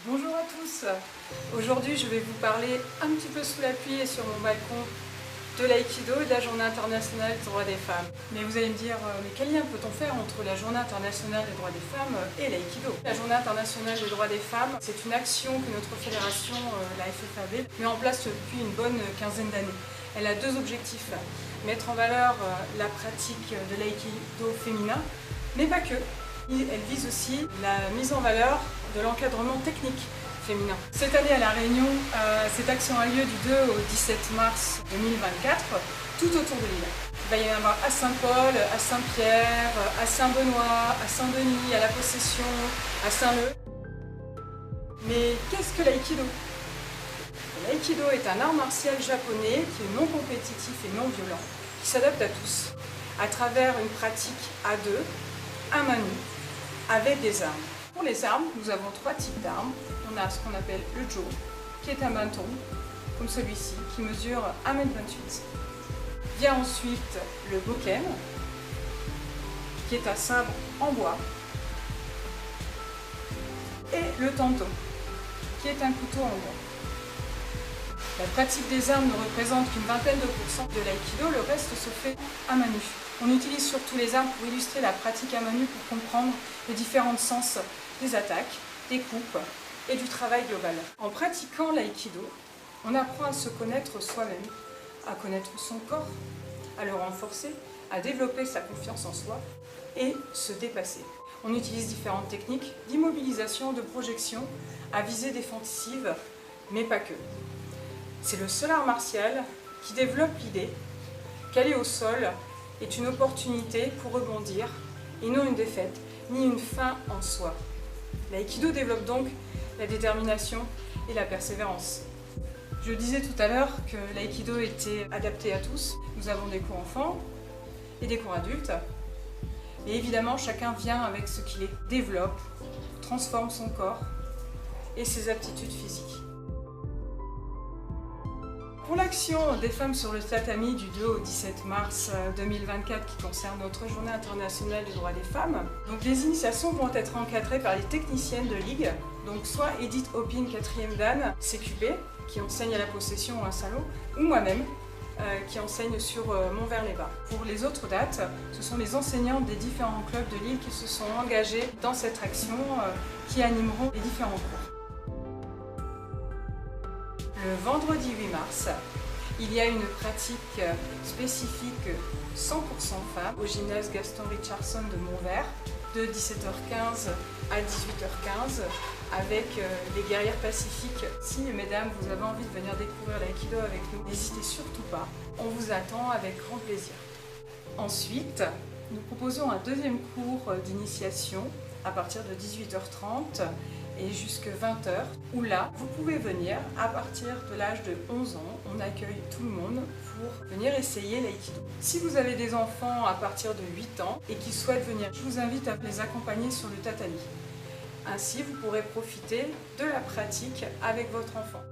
Bonjour à tous. Aujourd'hui je vais vous parler un petit peu sous la pluie et sur mon balcon de l'aïkido et de la Journée internationale des droits des femmes. Mais vous allez me dire, mais quel lien peut-on faire entre la Journée internationale des droits des femmes et l'aïkido? La Journée internationale des droits des femmes, c'est une action que notre fédération, la FFAB, met en place depuis une bonne quinzaine d'années. Elle a deux objectifs: mettre en valeur la pratique de l'aïkido féminin, mais pas que. Elle vise aussi la mise en valeur de l'encadrement technique féminin. Cette année à La Réunion, cette action a lieu du 2 au 17 mars 2024, tout autour de l'île. Il va y en avoir à Saint-Paul, à Saint-Pierre, à Saint-Benoît, à Saint-Denis, à La Possession, à Saint-Leu. Mais qu'est-ce que l'aïkido? L'aïkido est un art martial japonais qui est non compétitif et non violent, qui s'adapte à tous, à travers une pratique à deux, à main nue, avec des armes. Pour les armes, nous avons trois types d'armes. On a ce qu'on appelle le jo, qui est un bâton, comme celui-ci, qui mesure 1,28 m. Vient ensuite le boken, qui est un sabre en bois, et le tanto, qui est un couteau en bois. La pratique des armes ne représente qu'une vingtaine de pourcents de l'aïkido, le reste se fait à main nue. On utilise surtout les armes pour illustrer la pratique à main nue, pour comprendre les différents sens des attaques, des coupes et du travail global. En pratiquant l'aïkido, on apprend à se connaître soi-même, à connaître son corps, à le renforcer, à développer sa confiance en soi et se dépasser. On utilise différentes techniques d'immobilisation, de projection à visée défensive, mais pas que. C'est le seul art martial qui développe l'idée qu'aller au sol est une opportunité pour rebondir et non une défaite, ni une fin en soi. L'aïkido développe donc la détermination et la persévérance. Je disais tout à l'heure que l'aïkido était adapté à tous. Nous avons des cours enfants et des cours adultes. Et évidemment, chacun vient avec ce qu'il est, développe, transforme son corps et ses aptitudes physiques. Pour l'action des femmes sur le tatami du 2 au 17 mars 2024 qui concerne notre Journée internationale des droits des femmes, donc les initiations vont être encadrées par les techniciennes de ligue, donc soit Edith Hopin, 4e dan, CQP, qui enseigne à La Possession ou à Saint-Lô, ou moi-même, qui enseigne sur Montvert-les-Bains. Pour les autres dates, ce sont les enseignantes des différents clubs de l'île qui se sont engagées dans cette action, qui animeront les différents cours. Le vendredi 8 mars, il y a une pratique spécifique 100% femmes au gymnase Gaston Richardson de Montvert de 17h15 à 18h15 avec les guerrières pacifiques. Si, mesdames, vous avez envie de venir découvrir l'aïkido avec nous, n'hésitez surtout pas, on vous attend avec grand plaisir. Ensuite, nous proposons un deuxième cours d'initiation à partir de 18h30 et jusqu'à 20h, où là, vous pouvez venir à partir de l'âge de 11 ans. On accueille tout le monde pour venir essayer l'aïkido. Si vous avez des enfants à partir de 8 ans et qui souhaitent venir, je vous invite à les accompagner sur le tatami. Ainsi, vous pourrez profiter de la pratique avec votre enfant.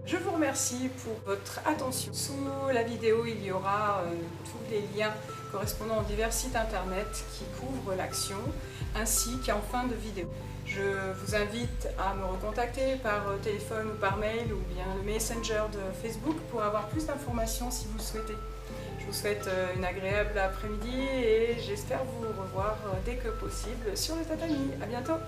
Je vous remercie pour votre attention. Sous la vidéo, il y aura tous les liens correspondant aux divers sites internet qui couvrent l'action, ainsi qu'en fin de vidéo. Je vous invite à me recontacter par téléphone ou par mail ou bien le Messenger de Facebook pour avoir plus d'informations si vous le souhaitez. Je vous souhaite une agréable après-midi et j'espère vous revoir dès que possible sur le tatami. À bientôt!